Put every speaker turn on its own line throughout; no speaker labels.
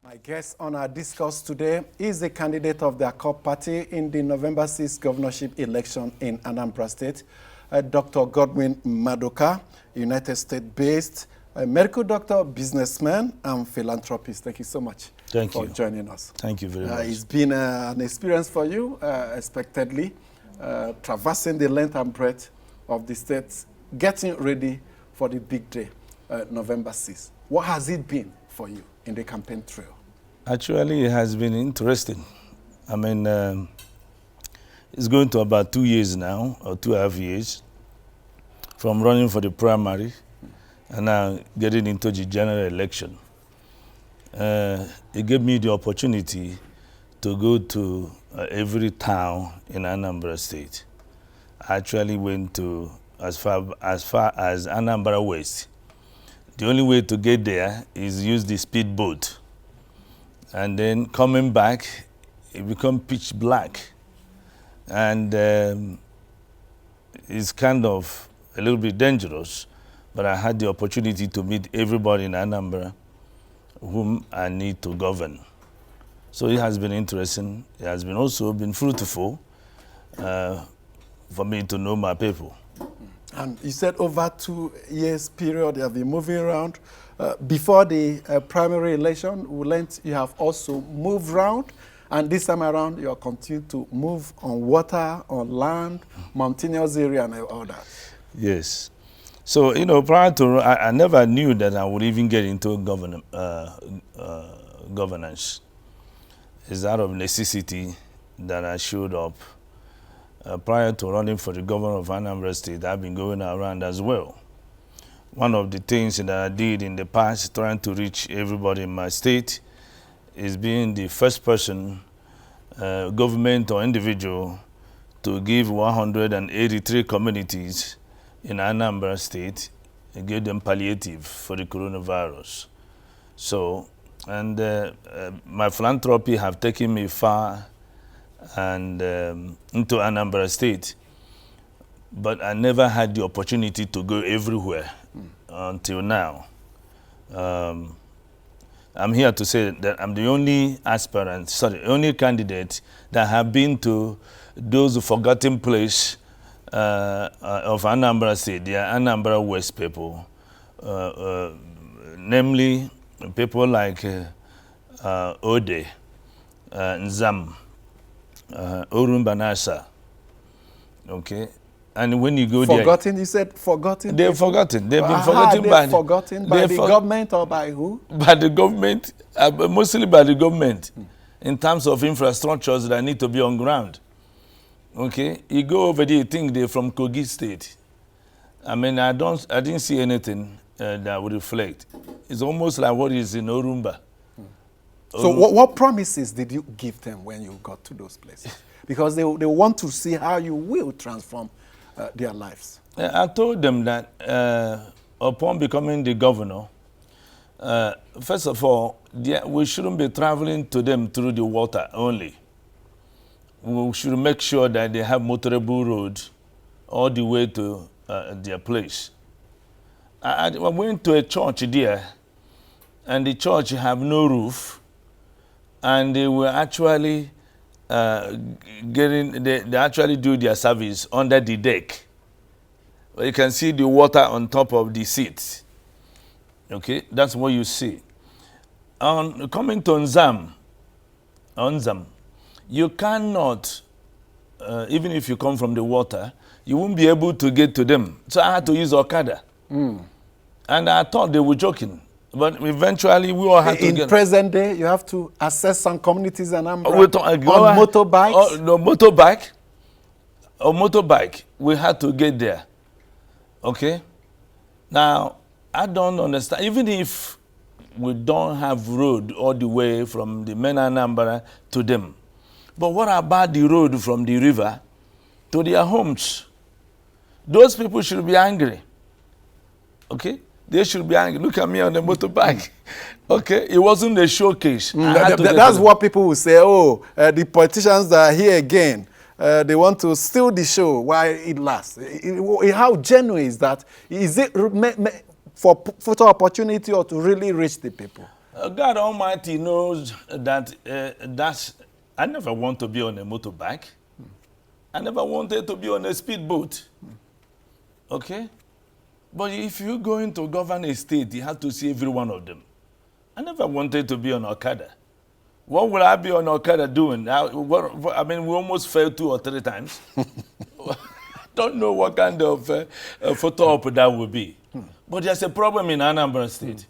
My guest on our discourse today is the candidate of the Accord Party in the November 6th governorship election in Anambra State, Dr. Godwin Maduka, United States-based medical doctor, businessman, and philanthropist. Thank you so much for joining us.
Thank you very much.
It's been an experience for you, expectedly, traversing the length and breadth of the state, getting ready for the big day, November 6th. What has it been for you in the campaign trail?
Actually, it has been interesting. I mean, it's going to about 2 years now, or 2.5 years, from running for the primary and now getting into the general election. It gave me the opportunity to go to every town in Anambra State. I actually went to as far as Anambra West. The only way to get there is use the speedboat. And then coming back, it becomes pitch black. And it's kind of a little bit dangerous, but I had the opportunity to meet everybody in Anambra whom I need to govern. So it has been interesting. It has been also been fruitful for me to know my people.
And you said over 2 years period you have been moving around. Before the primary election, we learned you have also moved around, and this time around you are continuing to move on water, on land, mountainous area, and all that.
Yes. So, you know, prior to, I never knew that I would even get into governance. It's out of necessity that I showed up. Prior to running for the governor of Anambra State, I've been going around as well. One of the things that I did in the past, trying to reach everybody in my state, is being the first person, government or individual, to give 183 communities in Anambra State and give them palliative for the coronavirus. So, and my philanthropy have taken me far and into Anambra State, but I never had the opportunity to go everywhere until now. I'm here to say that I'm the only only candidate that have been to those forgotten places of Anambra State. They are Anambra West people, namely people like Ode, Nzam, Orumbanasa. Okay, and when you go
forgotten,
there,
you said forgotten.
They're forgotten. They've been forgotten by
forgotten by the government or by who?
By the government, mostly by the government, in terms of infrastructures that need to be on ground. Okay, you go over there, you think they're from Kogi State. I mean, I didn't see anything that would reflect. It's almost like what is in Orumba.
So what promises did you give them when you got to those places? Because they want to see how you will transform their lives.
I told them that upon becoming the governor, first of all, we shouldn't be traveling to them through the water only. We should make sure that they have motorable roads all the way to their place. I went to a church there, and the church have no roof, and they were actually they actually do their service under the deck. You can see the water on top of the seats. Okay, that's what you see. On coming to Nzam, you cannot, even if you come from the water, you won't be able to get to them. So I had to use Okada. And I thought they were joking. But eventually, we all had to
get... In present day, you have to access some communities in Anambra
on
motorbikes?
No, motorbike, we had to get there. Okay? Now, I don't understand. Even if we don't have road all the way from the main Anambra to them, but what about the road from the river to their homes? Those people should be angry. Okay? They should be angry. Look at me on the motorbike. Okay? It wasn't a showcase.
That's what people will say, oh, the politicians are here again. They want to steal the show while it lasts. How genuine is that? Is it for photo opportunity or to really reach the people?
God Almighty knows that I never want to be on a motorbike. I never wanted to be on a speedboat. Okay? But if you're going to govern a state, you have to see every one of them. I never wanted to be on Okada. What will I be on Okada doing? I mean, we almost failed 2 or 3 times. Don't know what kind of photo op that will be. But there's a problem in Anambra State.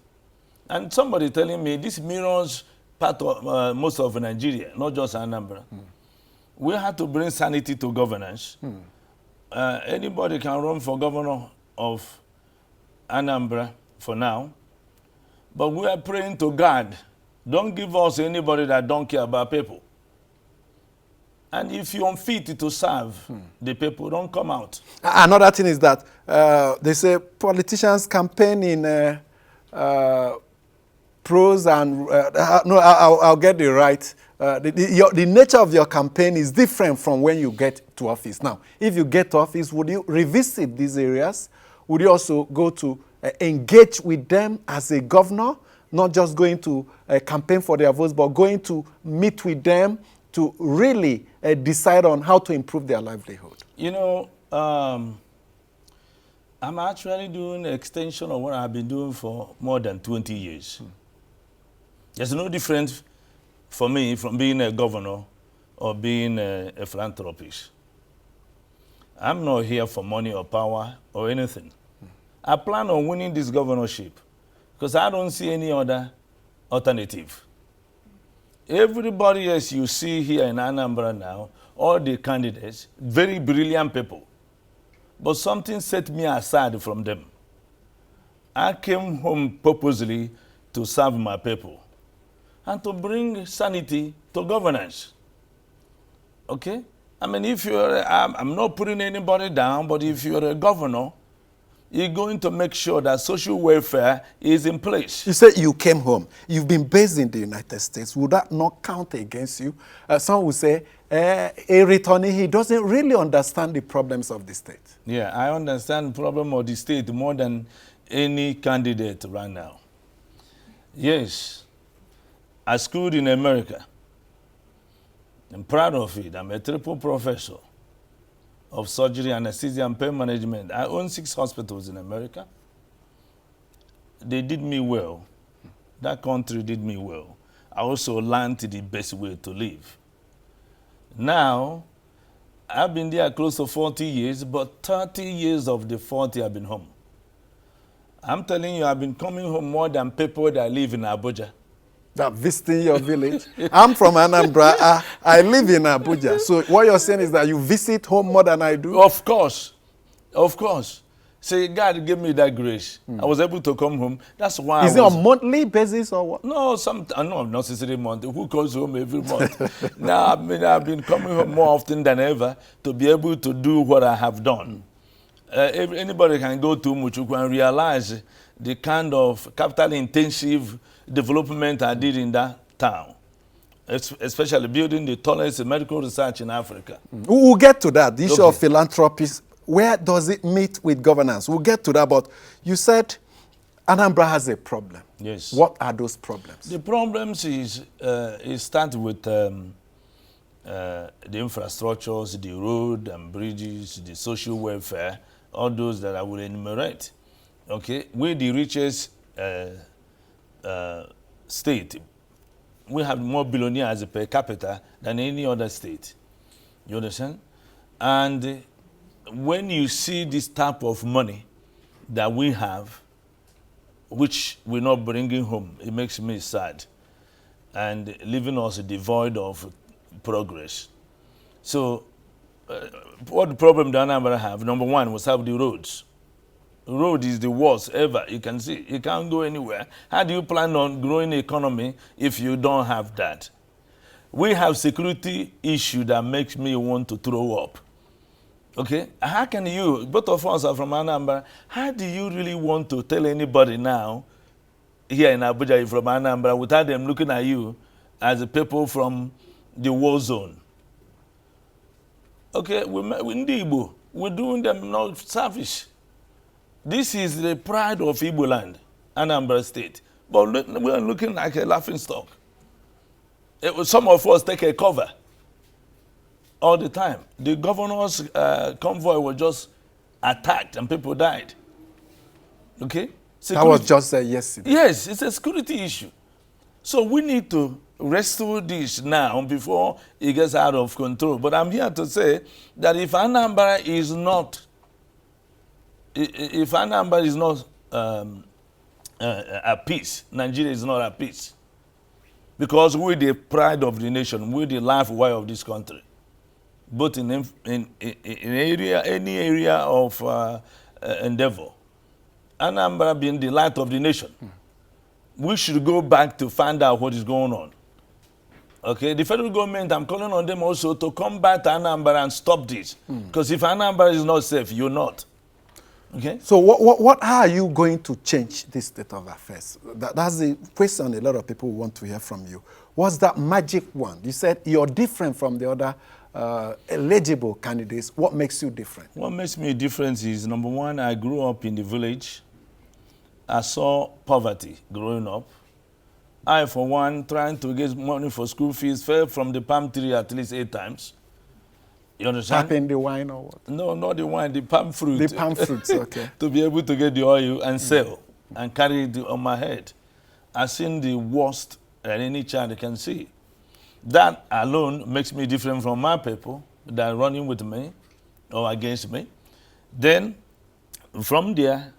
And somebody telling me this mirrors part of most of Nigeria, not just Anambra. We have to bring sanity to governance. Anybody can run for governor of Anambra for now. But we are praying to God. Don't give us anybody that don't care about people. And if you're unfit to serve the people, don't come out.
Another thing is that they say politicians campaign in pros and no, I'll get it right. The nature of your campaign is different from when you get to office. Now, if you get to office, would you revisit these areas? Would you also go to engage with them as a governor, not just going to campaign for their votes, but going to meet with them to really decide on how to improve their livelihood?
You know, I'm actually doing an extension of what I've been doing for more than 20 years. There's no difference for me from being a governor or being a philanthropist. I'm not here for money or power or anything. I plan on winning this governorship because I don't see any other alternative. Everybody else you see here in Anambra now, all the candidates, very brilliant people. But something set me aside from them. I came home purposely to serve my people and to bring sanity to governance. Okay? I mean, if you're, I'm not putting anybody down, but if you're a governor, you're going to make sure that social welfare is in place.
You said you came home. You've been based in the United States. Would that not count against you? Some would say, a returnee, he doesn't really understand the problems of the state.
Yeah, I understand the problem of the state more than any candidate right now. Yes, I schooled in America. I'm proud of it. I'm a triple professor of surgery, anesthesia, and pain management. I own 6 hospitals in America. They did me well. That country did me well. I also learned the best way to live. Now, I've been there close to 40 years, but 30 years of the 40 I've been home. I'm telling you, I've been coming home more than people that live in Abuja.
That visiting your village. I'm from Anambra. I live in Abuja. So what you're saying is that you visit home more than I do?
Of course. Of course. See, God gave me that grace. I was able to come home. That's why
Is it on monthly basis or what?
No, not necessarily monthly. Who comes home every month? Now, I mean, I've been coming home more often than ever to be able to do what I have done. Anybody can go to Muchukwu and realize the kind of capital-intensive development I did in that town, especially building the tallest medical research in Africa.
We'll get to that, the issue of philanthropy. Where does it meet with governance? We'll get to that, but you said Anambra has a problem.
Yes.
What are those problems?
The problems is it starts with the infrastructures, the road and bridges, the social welfare, all those that I will enumerate. Okay, we're the richest state. We have more billionaires per capita than any other state. You understand? And when you see this type of money that we have, which we're not bringing home, it makes me sad and leaving us devoid of progress. So what the problem that Anambra have, number one, was have the roads. Road is the worst ever. You can see, you can't go anywhere. How do you plan on growing the economy if you don't have that? We have security issue that makes me want to throw up. Okay, how can you, both of us are from Anambra, how do you really want to tell anybody now here in Abuja you're from Anambra without them looking at you as a people from the war zone? Okay, we're doing them no service. This is the pride of Igbo land, Anambra State. But we are looking like a laughing stock. Some of us take a cover all the time. The governor's convoy was just attacked and people died. Okay?
That was just yesterday.
Yes, it's a security issue. So we need to rescue this now before it gets out of control. But I'm here to say that if Anambra is not at peace, Nigeria is not at peace. Because we're the pride of the nation, we're the life wire of this country. Both in any area of endeavor. Anambra being the light of the nation. We should go back to find out what is going on. Okay, the federal government, I'm calling on them also to come back to Anambra and stop this. Because if Anambra is not safe, you're not. Okay?
So what are you going to change this state of affairs? That's the question a lot of people want to hear from you. What's that magic one? You said you're different from the other eligible candidates. What makes you different?
What makes me different is, number one, I grew up in the village. I saw poverty growing up. I, for one, trying to get money for school fees, fell from the palm tree at least 8 times. You understand?
Tapping the wine or what?
No, not the wine, the palm fruit.
The palm fruits, okay.
To be able to get the oil and sell and carry it on my head. I've seen the worst that any child can see. That alone makes me different from my people that are running with me or against me. Then, from there,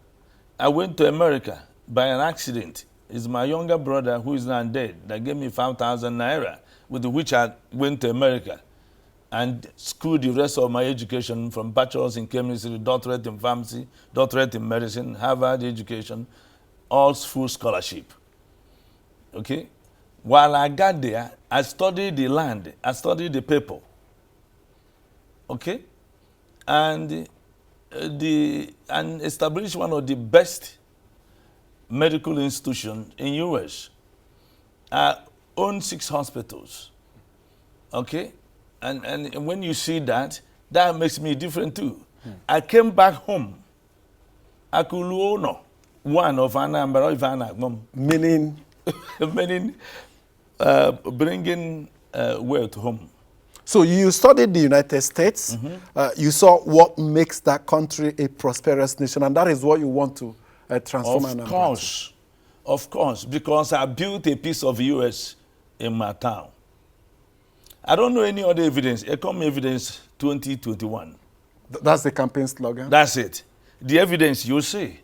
I went to America by an accident. It's my younger brother, who is now dead, that gave me 5,000 naira, with which I went to America and schooled the rest of my education from bachelor's in chemistry, doctorate in pharmacy, doctorate in medicine, Harvard education, all full scholarship. Okay? While I got there, I studied the land, I studied the people. Okay? And established one of the best medical institutions in US. I own 6 hospitals. Okay? And when you see that, that makes me different too. I came back home. Akuluono, one of Anambra,
Meaning?
meaning bringing wealth home.
So you studied the United States. You saw what makes that country a prosperous nation, and that is what you want to transform Anambra.
Of course, because I built a piece of US in my town. I don't know any other evidence. Economic evidence 2021.
That's the campaign slogan?
That's it. The evidence you see.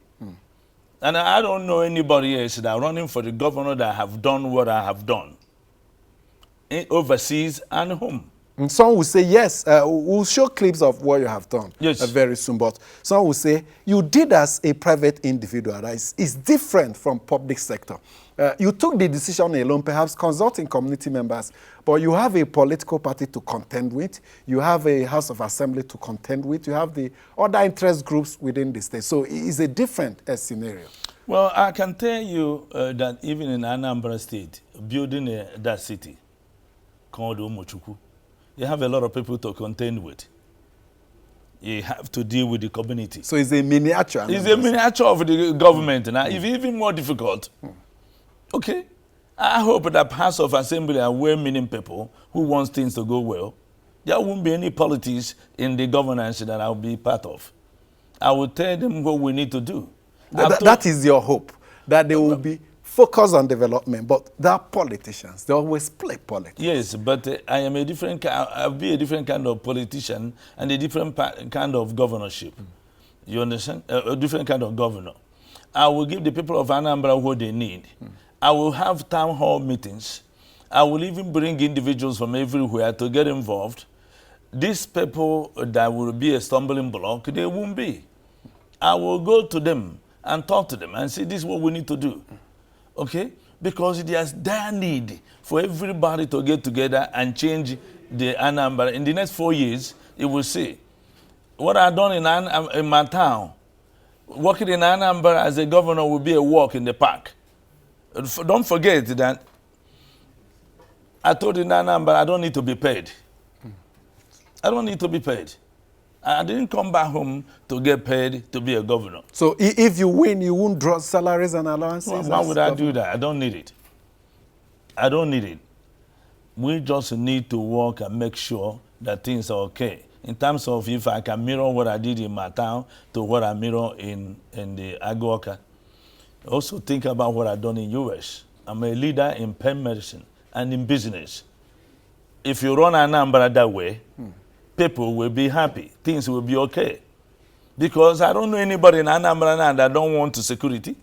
And I don't know anybody else that running for the governor that have done what I have done. Overseas and home.
And some will say, yes, we'll show clips of what you have done very soon. But some will say, you did as a private individual. That is different from public sector. You took the decision alone, perhaps consulting community members, but you have a political party to contend with. You have a House of Assembly to contend with. You have the other interest groups within the state. So it's a different scenario.
Well, I can tell you that even in Anambra State, building that city called Umuchukwu, you have a lot of people to contend with. You have to deal with the community.
So it's a miniature.
It's a miniature of the government. Now, it's even more difficult. Okay? I hope that House of Assembly are well-meaning people who want things to go well. There won't be any politics in the governance that I'll be part of. I will tell them what we need to do.
That is your hope, that they will be focused on development, but they are politicians. They always play politics.
Yes, but I am a different I'll be a different kind of politician and a different kind of governorship. You understand? A different kind of governor. I will give the people of Anambra what they need. I will have town hall meetings. I will even bring individuals from everywhere to get involved. These people that will be a stumbling block, they won't be. I will go to them and talk to them and say, this is what we need to do. Okay? Because there's their need for everybody to get together and change the Anambra. In the next 4 years, you will see. What I've done in my town, working in Anambra as a governor will be a walk in the park. Don't forget that I told in Anambra I don't need to be paid. I don't need to be paid. I didn't come back home to get paid to be a governor.
So if you win, you won't draw salaries and allowances?
Well, why would I do that? I don't need it. I don't need it. We just need to work and make sure that things are okay. In terms of if I can mirror what I did in my town to what I mirror in the Aguaca. Also think about what I've done in US. I'm a leader in pain medicine and in business. If you run Anambra that way, people will be happy. Things will be okay. Because I don't know anybody in Anambra now that don't want security.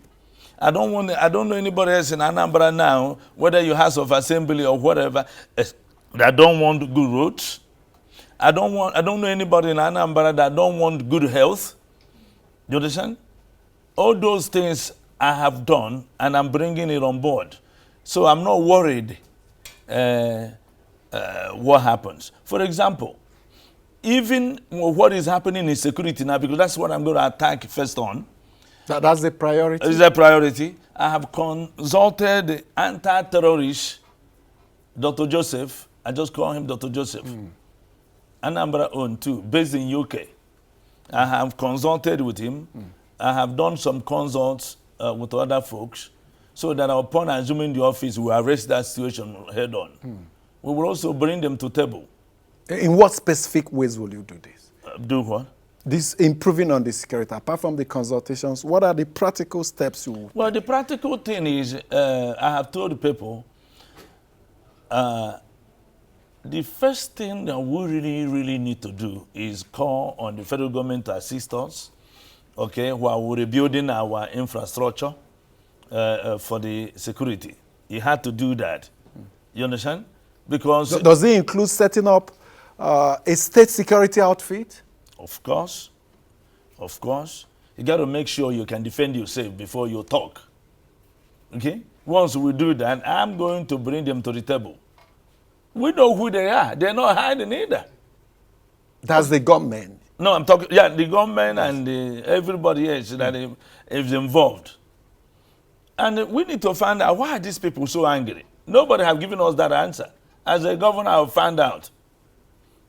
I don't know anybody else in Anambra now, whether you House of Assembly or whatever, that don't want good roads. I don't know anybody in Anambra that don't want good health. You understand? All those things I have done, and I'm bringing it on board. So I'm not worried what happens. For example, even what is happening in security now, because that's what I'm going to attack first on.
That's the priority?
It's a priority. I have consulted the anti-terrorist, Dr. Joseph. I just call him Dr. Joseph. Anambra owned too, based in UK. I have consulted with him. I have done some consults with other folks, so that upon assuming the office, we arrest that situation head on. We will also bring them to table.
In what specific ways will you do this?
Do what?
This improving on the security. Apart from the consultations, what are the practical steps you will?
Well, the practical thing is, I have told people, the first thing that we really need to do is call on the federal government to assist us, okay, while we're rebuilding our infrastructure for the security. You had to do that. You understand? Because
does it include setting up a state security outfit?
Of course. Of course. You got to make sure you can defend yourself before you talk. Okay? Once we do that, I'm going to bring them to the table. We know who they are. They're not hiding either.
That's the government.
No, I'm talking, yeah, the government and everybody else that is involved. And we need to find out why are these people so angry. Nobody have given us that answer. As a governor, I'll find out.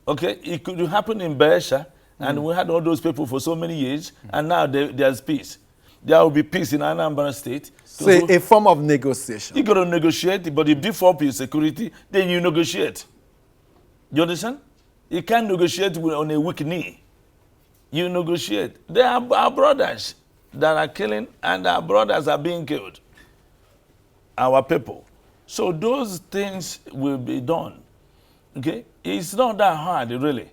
Okay, it could happen in Beresha, and we had all those people for so many years, and now there's peace. There will be peace in Anambra State.
So a form of negotiation.
You got to negotiate, but if you beef up your security, then you negotiate. You understand? You can't negotiate on a weak knee. You negotiate. They are our brothers that are killing, and our brothers are being killed. Our people. So those things will be done. Okay? It's not that hard, really.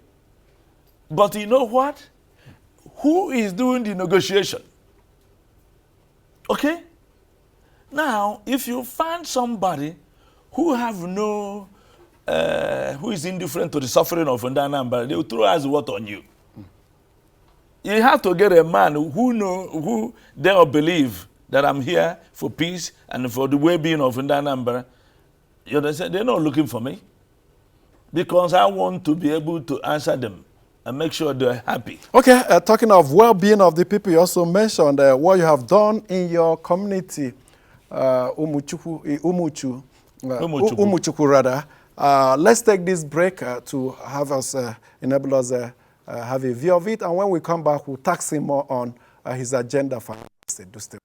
But you know what? Who is doing the negotiation? Okay? Now, if you find somebody who have no, who is indifferent to the suffering of Ndi Anambra, they will throw as what on you. You have to get a man who they will believe that I'm here for peace and for the well-being of Ndi Anambra. You understand? They're not looking for me. Because I want to be able to answer them and make sure they're happy. Okay,
talking of well-being of the people, you also mentioned what you have done in your community, Umuchukwu rather. Let's take this break to have us, enable us have a view of it, and when we come back, we'll tax him more on his agenda for state. Do stay.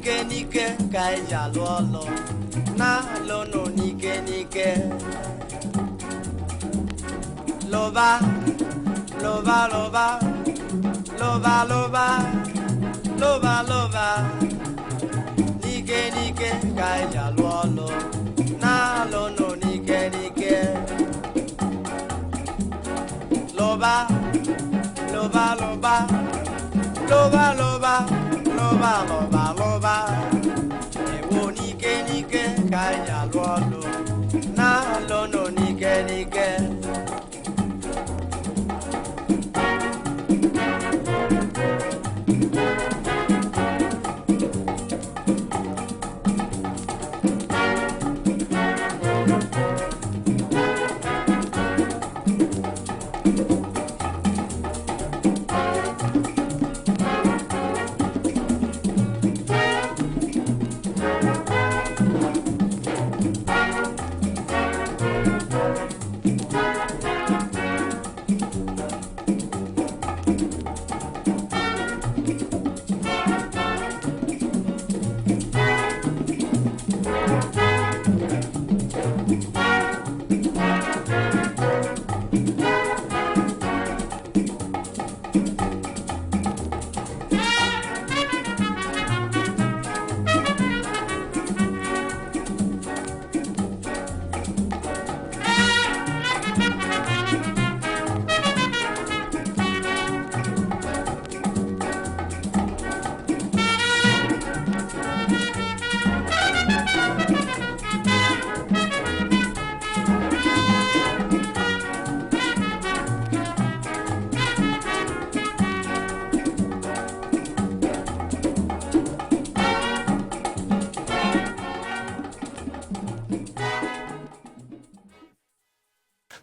Nike kaija lolo na lono nike loba loba loba loba loba loba loba nike kaija lolo na lono nike loba loba loba loba loba loba loba loba ewo nike kaija lolo na lono nike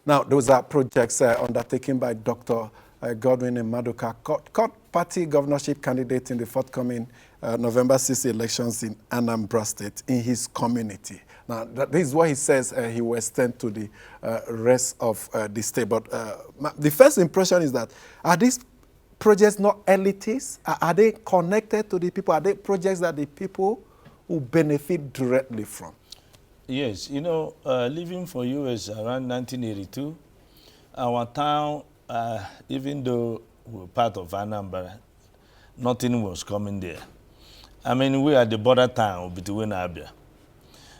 Now, those are projects undertaken by Dr. Godwin Maduka, party governorship candidate in the forthcoming November 6 elections in Anambra State in his community. Now, this is what he says he will extend to the rest of the state. But the first impression is that, are these projects not elitist? Are they connected to the people? Are they projects that the people will benefit directly from?
Yes, you know, living for US around 1982, our town, even though we're part of Anambra, nothing was coming there. I mean, we are the border town between Abia.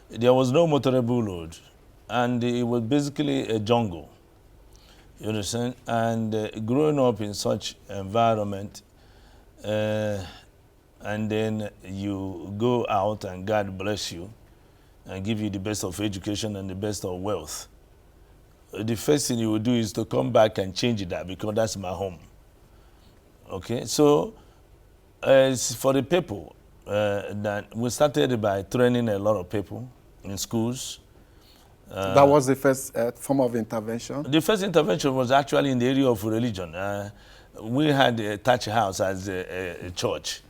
There was no motorable road, and it was basically a jungle. You understand? And growing up in such environment, and then you go out and God bless you and give you the best of education and the best of wealth. The first thing you will do is to come back and change that, because that's my home. Okay, so for the people, that we started by training a lot of people in schools.
That was the first form of intervention?
The first intervention was actually in the area of religion. We had a Thatch House as a church.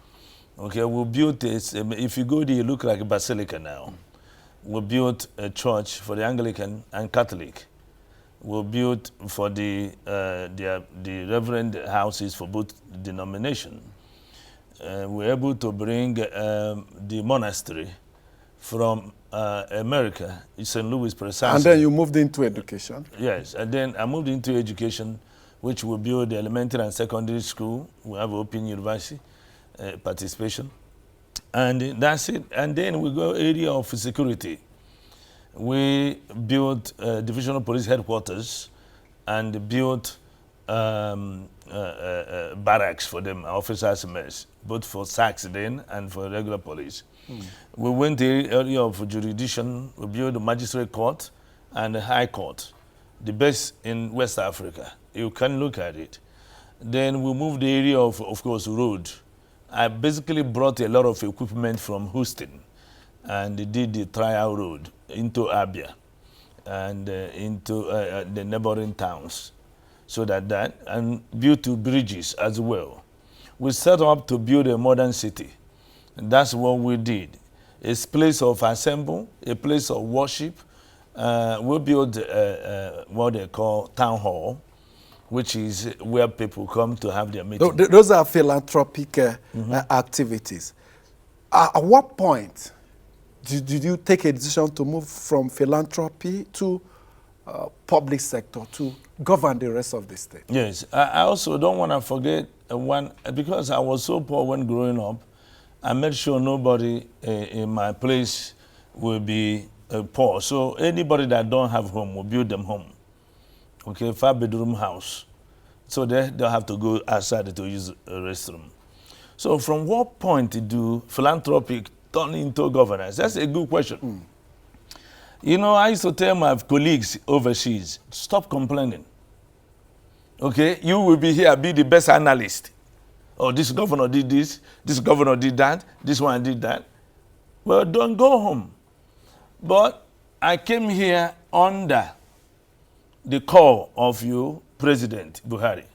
Okay, we built this. If you go there, you look like a basilica now. We built a church for the Anglican and Catholic. We built for the reverend houses for both denominations. We were able to bring the monastery from America, St. Louis, precisely.
And then you moved into education?
Yes, and then I moved into education, which we built the elementary and secondary school. We have open university participation. And that's it. And then we go area of security. We built divisional police headquarters and built barracks for them, officers' mess, both for SACs then and for regular police. We went to the area of jurisdiction. We built the magistrate court and the high court, the best in West Africa. You can look at it. Then we moved the area of course, road. I basically brought a lot of equipment from Houston and did the trial road into Abia and into the neighboring towns. So and built two bridges as well. We set up to build a modern city. And that's what we did. A place of assembly, a place of worship. We built what they call town hall, which is where people come to have their meetings.
Those are philanthropic activities. At what point did you take a decision to move from philanthropy to public sector to govern the rest of the state?
Yes, I also don't want to forget one, because I was so poor when growing up. I made sure nobody in my place will be poor. So anybody that don't have home, will build them home. Okay, 5-bedroom house. So they'll have to go outside to use a restroom. So from what point do philanthropy turn into governance? That's a good question. You know, I used to tell my colleagues overseas, stop complaining. Okay, you will be here, be the best analyst. Oh, this governor did this governor did that, this one did that. Well, don't go home. But I came here under the call of you, President Buhari.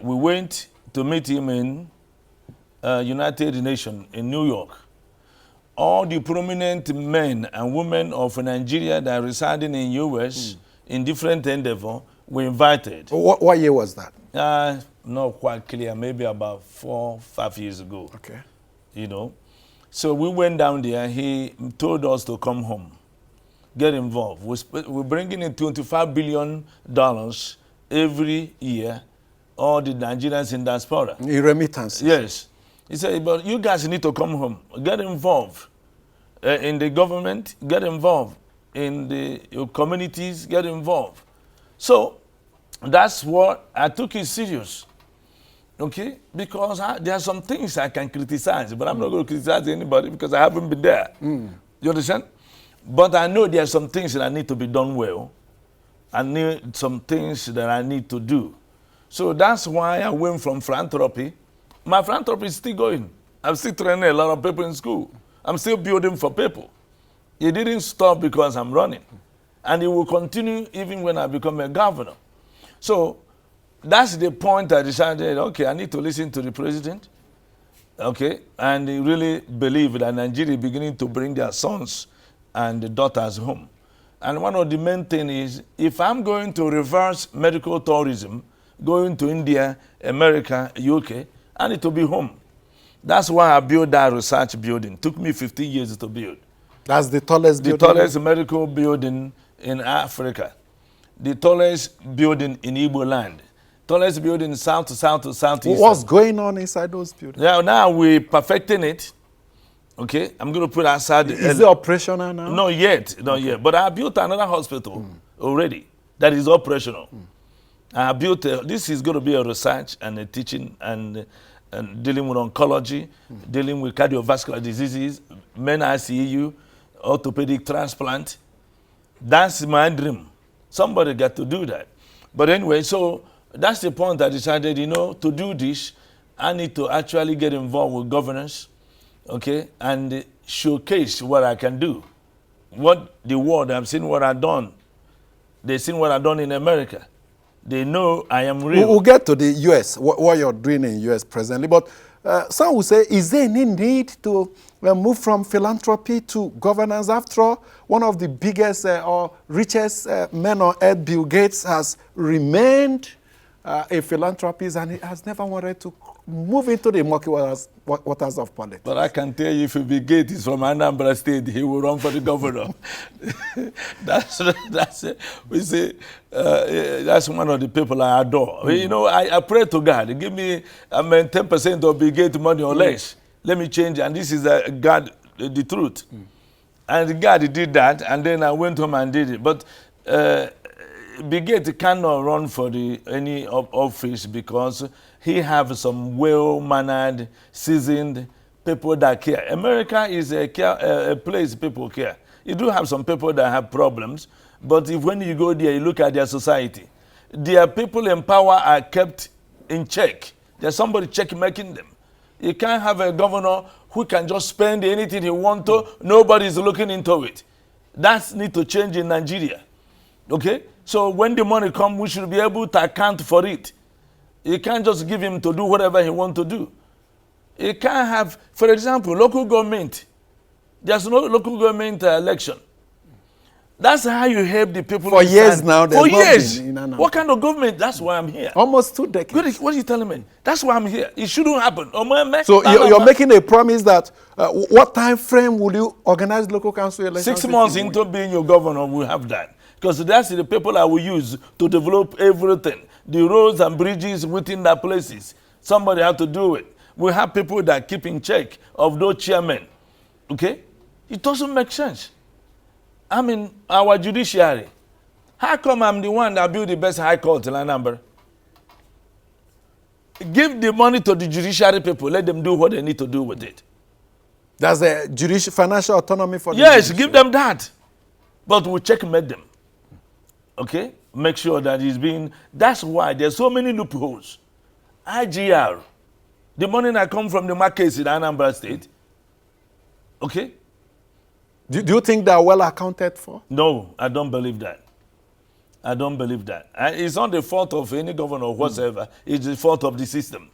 We went to meet him in United Nations in New York. All the prominent men and women of Nigeria that are residing in U.S. in different endeavor were invited.
What year was that?
Not quite clear, maybe about 4 or 5 years ago.
Okay.
You know, so we went down there. He told us to come home, get involved. We're bringing in $25 billion every year, all the Nigerians in diaspora.
In remittances.
Yes. He said, but you guys need to come home, get involved in the government, get involved in your communities, get involved. So that's what I took it serious. Okay, because there are some things I can criticize, but I'm not going to criticize anybody because I haven't been there. You understand? But I know there are some things that I need to be done well. I need some things that I need to do. So that's why I went from philanthropy. My philanthropy is still going. I'm still training a lot of people in school. I'm still building for people. It didn't stop because I'm running. And it will continue even when I become a governor. So that's the point I decided, okay, I need to listen to the president. Okay, and really believe that Nigeria is beginning to bring their sons and daughters home. And one of the main things is, if I'm going to reverse medical tourism, going to India, America, UK, I need to be home. That's why I built that research building. It took me 15 years to build.
That's the tallest building?
The tallest medical building in Africa. The tallest building in Igbo land. Tallest building south to southeast.
What's going on inside those buildings?
Yeah, now we're perfecting it. Okay, I'm going to put aside.
Is it operational now?
Not yet, not yet. But I built another hospital already that is operational. I built, this is going to be a research and a teaching and dealing with oncology, dealing with cardiovascular diseases, men ICU, orthopedic transplant. That's my dream. Somebody got to do that. But anyway, so that's the point I decided, you know, to do this, I need to actually get involved with governance, okay, and showcase what I can do. What the world, I've seen what I've done. They've seen what I've done in America. They know I am real.
We'll get to the U.S., what you're doing in U.S. presently. But some will say, is there any need to move from philanthropy to governance? After all, one of the biggest or richest men on earth, Bill Gates, has remained a philanthropist, and he has never wanted to move into the murky waters of politics.
But I can tell you, if Bill Gates is from Anambra State, he will run for the governor. We say, that's one of the people I adore. You know, I pray to God, give me 10% of Bill Gates money or less. Let me change, and this is God, the truth. And God did that, and then I went home and did it. But Bill Gates cannot run for any office because he have some well-mannered, seasoned people that care. America is a place people care. You do have some people that have problems, but when you go there, you look at their society. Their people in power are kept in check. There's somebody making them. You can't have a governor who can just spend anything he wants to. Nobody's looking into it. That needs to change in Nigeria. Okay? So when the money comes, we should be able to account for it. You can't just give him to do whatever he wants to do. You can't have, for example, local government. There's no local government election. That's how you help the people.
For years now.
For years. What kind of government? That's why I'm here.
Almost 2 decades.
What are you telling me? That's why I'm here. It shouldn't happen.
So you're making a promise that what time frame will you organize local council elections?
6 months into being your governor, we'll have that. Because that's the people I will use to develop everything. The roads and bridges within that places. Somebody has to do it. We have people that keep in check of those chairmen. Okay? It doesn't make sense. I mean, our judiciary. How come I'm the one that built the best high court in Anambra? Give the money to the judiciary people. Let them do what they need to do with it.
That's a financial autonomy for them.
Yes, give them that. But we checkmate them. Okay? Make sure that it's being... That's why there's so many loopholes. IGR. The money that comes from the markets in Anambra State. Okay?
Do you think they are well accounted for?
No, I don't believe that. I don't believe that. It's not the fault of any governor or whatsoever. It's the fault of the system.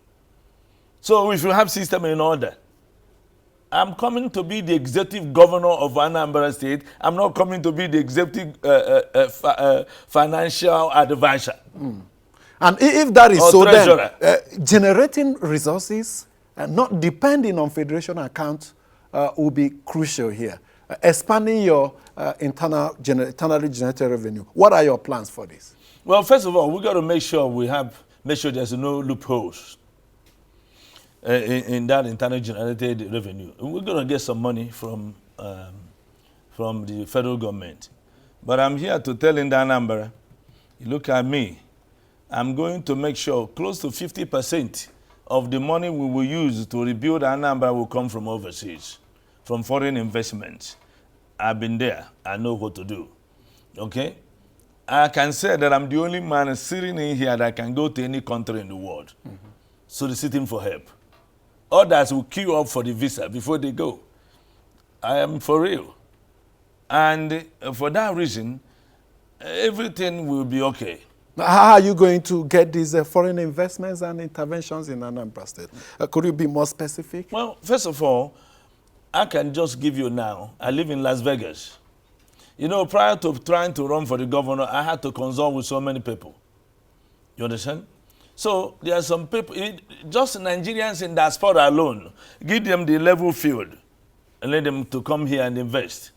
So if you have system in order, I'm coming to be the executive governor of Anambra State. I'm not coming to be the executive financial advisor.
And if that is so,
treasurer.
then generating resources and not depending on federation accounts will be crucial here. Expanding your internally generated revenue. What are your plans for this?
Well, first of all, we got to make sure there's no loopholes in that internally generated revenue. We're going to get some money from the federal government. But I'm here to tell Ndi Anambra, you look at me, I'm going to make sure close to 50% of the money we will use to rebuild Anambra will come from overseas, from foreign investments. I've been there. I know what to do. Okay? I can say that I'm the only man sitting in here that can go to any country in the world. Soliciting for help. Others will queue up for the visa before they go. I am for real. And for that reason, everything will be okay.
How are you going to get these foreign investments and interventions in Anambra State? Could you be more specific?
Well, first of all, I can just give you now. I live in Las Vegas. You know, prior to trying to run for the governor, I had to consult with so many people. You understand? So there are some people, just Nigerians in diaspora alone, give them the level field and let them to come here and invest.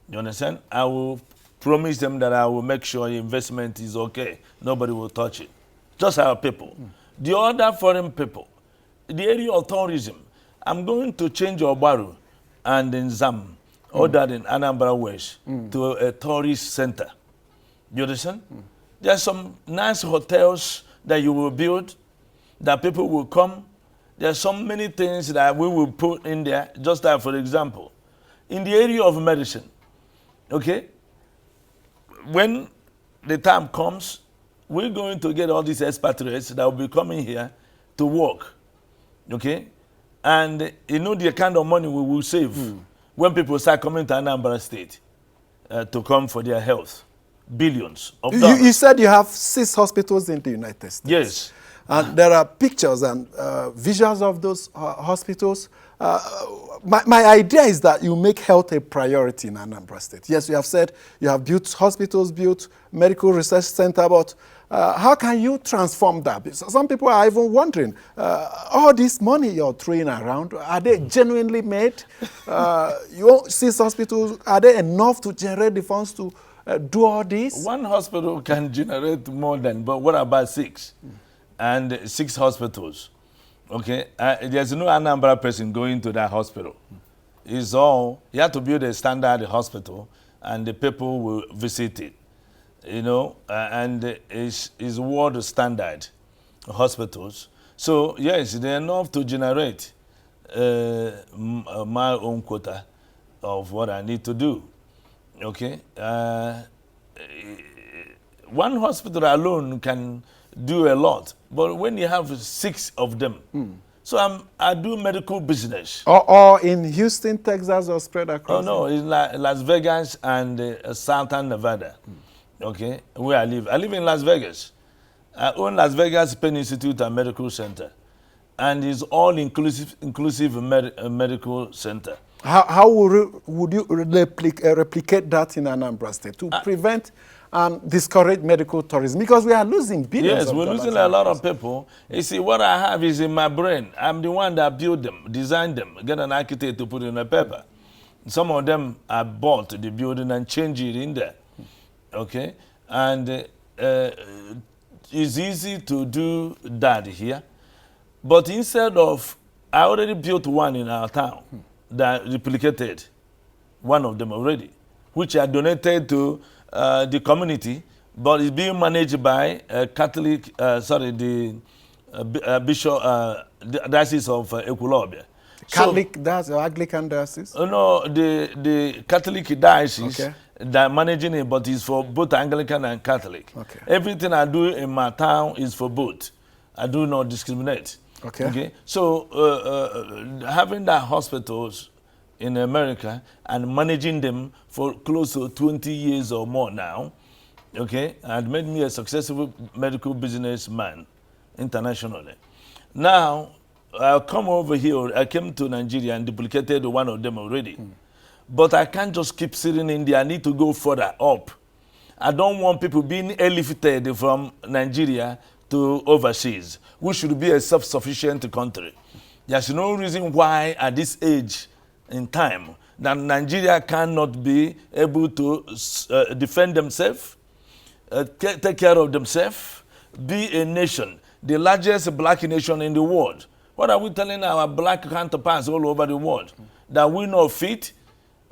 You understand? I will promise them that I will make sure the investment is okay. Nobody will touch it. Just our people. The other foreign people, the area of tourism, I'm going to change Obaru and Nzam, or that in Anambra West, to a tourist center. You understand? There are some nice hotels that you will build, that people will come. There are so many things that we will put in there, just like, for example, in the area of medicine, okay? When the time comes, we're going to get all these expatriates that will be coming here to work, okay? And you know the kind of money we will save when people start coming to Anambra State to come for their health. Billions of dollars.
You said you have 6 hospitals in the United States.
Yes.
And there are pictures and visuals of those hospitals. My idea is that you make health a priority in Anambra State. Yes, you have said you have built hospitals, built medical research center, but how can you transform that? Because some people are even wondering, all this money you're throwing around, are they genuinely made? You see hospitals, are they enough to generate the funds to do all this?
One hospital can generate more than, but what about 6? And 6 hospitals. Okay, there's no Anambra person going to that hospital. It's all, you have to build a standard hospital and the people will visit it. You know, and it's world standard hospitals. So yes, they're enough to generate my own quota of what I need to do. Okay, one hospital alone can do a lot, but when you have 6 of them, so I do medical business.
Or in Houston, Texas, or spread across?
Oh no, it's Las Vegas and Southern Nevada. Okay, where I live. I live in Las Vegas. I own Las Vegas Penn Institute and Medical Center, and it's all inclusive medical center.
How would you replicate that in Anambra State to prevent and discourage medical tourism? Because we are losing billions.
Yes, we're losing a lot of people. You see, what I have is in my brain. I'm the one that built them, designed them, get an architect to put it in a paper. Some of them I bought the building and changed it in there. Okay, and it's easy to do that here. But instead of, I already built one in our town that replicated one of them already, which I donated to the community, but it's being managed by the Bishop, the Diocese of Ekulobia.
Catholic, so, that's Anglican diocese?
No, the Catholic diocese.
Okay.
That managing it, but it's for both Anglican and Catholic.
Okay.
Everything I do in my town is for both. I do not discriminate.
Okay.
Okay. So having that hospitals in America and managing them for close to 20 years or more now, okay, had made me a successful medical businessman internationally. Now, I come over here. I came to Nigeria and duplicated one of them already. But I can't just keep sitting in there. I need to go further up. I don't want people being airlifted from Nigeria to overseas. We should be a self-sufficient country. There's no reason why at this age in time that Nigeria cannot be able to defend themselves, take care of themselves, be a nation, the largest black nation in the world. What are we telling our black counterparts all over the world? That we're not fit?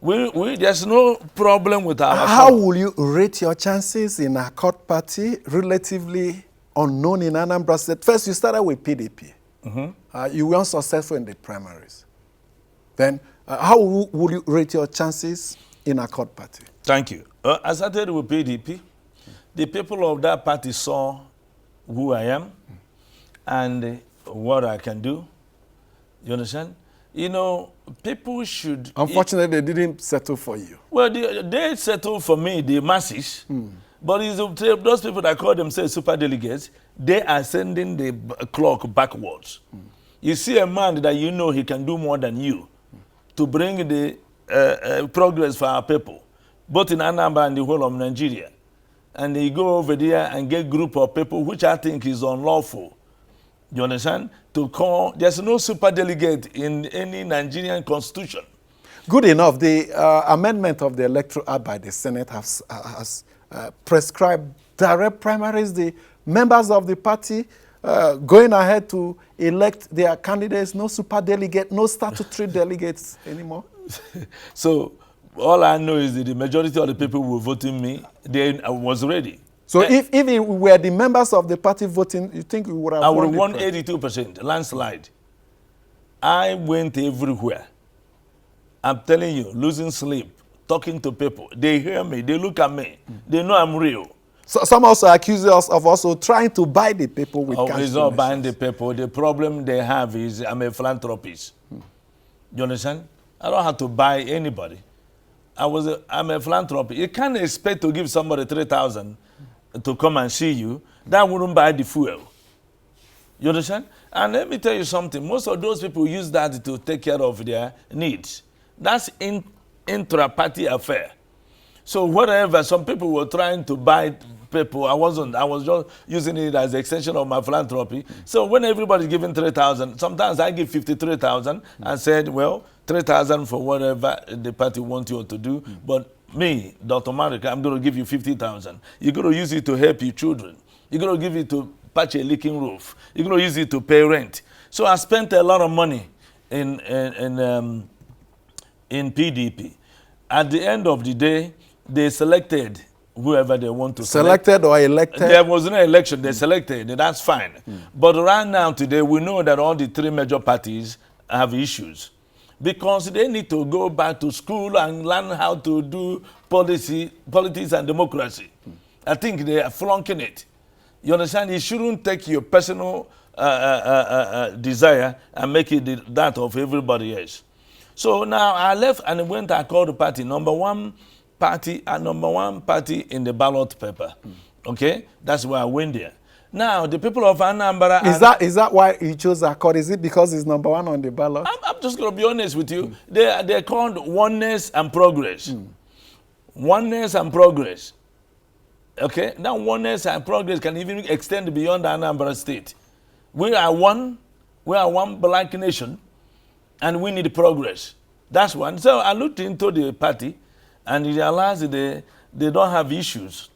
There's no problem with our
How will you rate your chances in a court party relatively unknown in Anambra State? First, you started with PDP. You were unsuccessful in the primaries. Then, how will you rate your chances in a court party?
Thank you. I started with PDP. The people of that party saw who I am and what I can do. You understand? You know, people should...
Unfortunately, they didn't settle for you.
Well, they settled for me, the masses. But those people that call themselves super delegates, they are sending the clock backwards. You see a man that you know he can do more than you to bring the progress for our people, both in Anambra and the whole of Nigeria. And they go over there and get a group of people, which I think is unlawful. You understand? To call, there's no super delegate in any Nigerian constitution.
Good enough. The amendment of the Electoral Act by the Senate has prescribed direct primaries. The members of the party going ahead to elect their candidates, no super delegate, no statutory delegates anymore.
So all I know is that the majority of the people who were voting me, they was ready.
So if it were the members of the party voting, you think we would have won? I would have
won 82%, landslide. I went everywhere. I'm telling you, losing sleep, talking to people. They hear me, they look at me, they know I'm real.
So some also accuse us of also trying to buy the people with cash
it's not buying the people. The problem they have is I'm a philanthropist. You understand? I don't have to buy anybody. I'm a philanthropist. You can't expect to give somebody 3,000 to come and see you. That wouldn't buy the fuel. You understand? And let me tell you something. Most of those people use that to take care of their needs. That's intra-party affair. So whatever, some people were trying to buy people. I was just using it as an extension of my philanthropy. So when everybody's giving 3,000, sometimes I give 53,000 and said, well, 3,000 for whatever the party wants you to do. But me, Dr. Maduka, I'm going to give you 50,000. You're going to use it to help your children. You're going to give it to patch a leaking roof. You're going to use it to pay rent. So I spent a lot of money in PDP. At the end of the day, they selected whoever they want to select.
Selected or elected?
There was no election. They selected. That's fine. But right now, today, we know that all the three major parties have issues because they need to go back to school and learn how to do politics and democracy. I think they are flunking it. You understand? You shouldn't take your personal desire and make it that of everybody else. So now I left and went and called the party, number one party in the ballot paper. Okay? That's why I went there. Now, the people of Anambra...
Is that why you chose Accord? Is it because it's number one on the ballot?
I'm just going to be honest with you. They're called Oneness and Progress. Oneness and Progress. Okay? Now, Oneness and Progress can even extend beyond Anambra State. We are one black nation, and we need progress. That's one. So I looked into the party, and realized they don't have issues.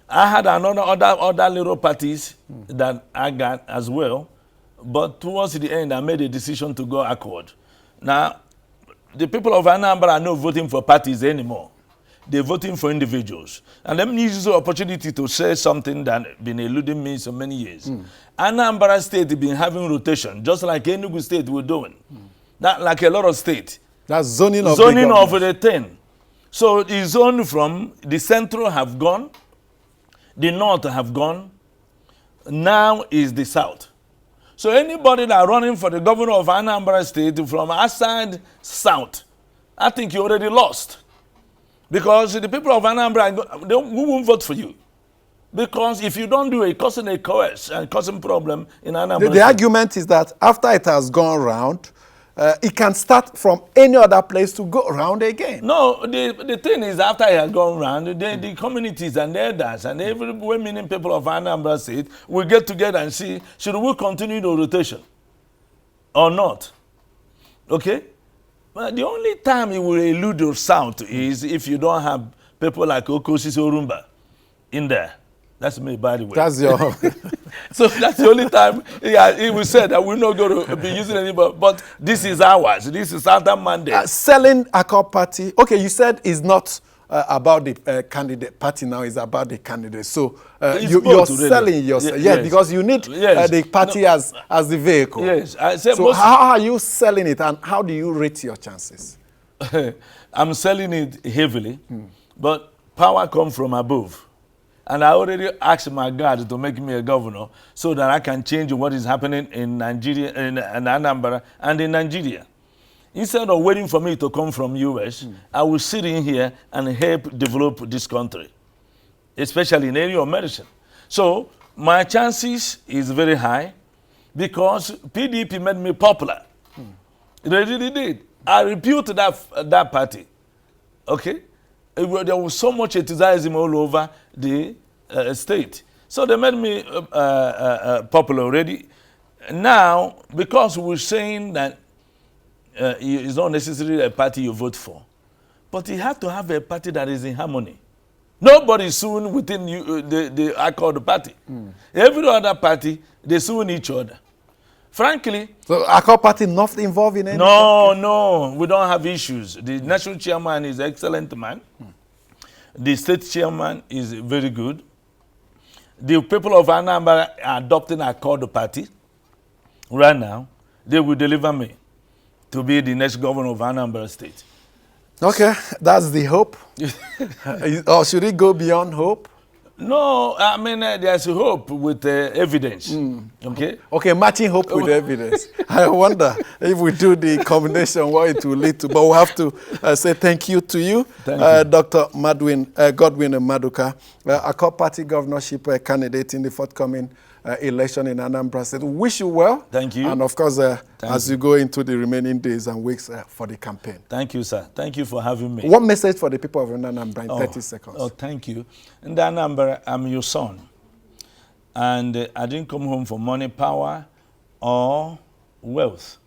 I had other little parties that I got as well, but towards the end, I made a decision to go Accord. Now, the people of Anambra are not voting for parties anymore. They're voting for individuals. And let me use the opportunity to say something that has been eluding me so many years. Anambra State has been having rotation, just like Enugu State we're doing. That, like a lot of states.
That's zoning of
the thing. So it's zoned from the central have gone, the north have gone, now is the south. So anybody that running for the governor of Anambra State from outside south, I think you already lost. Because the people of Anambra, they won't vote for you. Because if you don't do it, causing a coerce and causing problem in Anambra.
The argument is that after it has gone round, it can start from any other place to go around again.
No, the thing is, after it has gone round, the communities and the elders and every well-meaning people of Anambra State will get together and see, should we continue the rotation or not? Okay? But the only time you will elude the south is if you don't have people like Okosis Orumba in there. That's me, by the way.
That's your...
So that's the only time he will say that we're not going to be using anybody. But this is ours. This is our mandate.
Selling Accord Party, okay, you said it's not about the candidate party now, it's about the candidate. So you're selling yourself. Yes, because you need the party as the vehicle.
Yes.
So how are you selling it and how do you rate your chances?
I'm selling it heavily, but power comes from above. And I already asked my God to make me a governor so that I can change what is happening in Nigeria, in Anambra, and in Nigeria. Instead of waiting for me to come from US, I will sit in here and help develop this country. especially in the area of medicine. So my chances is very high because PDP made me popular. They really did. I repute that party. Okay? There was so much enthusiasm all over the state. So they made me popular already. Now, because we're saying that it's not necessarily a party you vote for, but you have to have a party that is in harmony. Nobody suing within the Accord party. Every other party, they suing each other. Frankly,
so Accord party not involved in any?
No, we don't have issues. The national chairman is an excellent man. The state chairman is very good. The people of Anambra are adopting Accord party right now. They will deliver me to be the next governor of Anambra State.
Okay, that's the hope. Or should it go beyond hope?
No, I mean, there's hope with evidence. Okay?
Okay, matching hope with evidence. I wonder if we do the combination, what it will lead to. But we'll have to say thank you to you, Dr. Godwin Maduka, Accord Party governorship candidate in the forthcoming election in Anambra State. Wish you well.
Thank you.
And of course, as you go into the remaining days and weeks for the campaign.
Thank you, sir. Thank you for having me.
What message for the people of Anambra in 30 seconds?
Oh, thank you. Ndi Anambra, I'm your son. And I didn't come home for money, power, or wealth.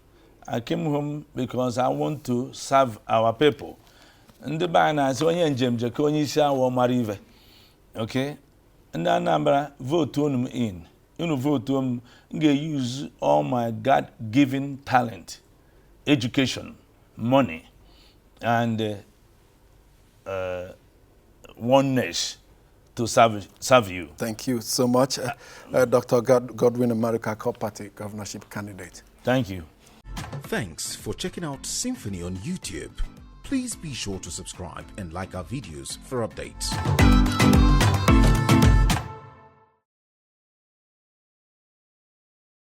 I came home because I want to serve our people. Ndi Bana, so onye njemje ka onye isi awo marive. Okay? Ndi Anambra, vote on in. You vote I'm going to use all my God-given talent, education, money, and oneness to serve you.
Thank you so much, Dr. Godwin Maduka, Accord Party governorship candidate.
Thank you.
Thanks for checking out SYMFONI on YouTube. Please be sure to subscribe and like our videos for updates.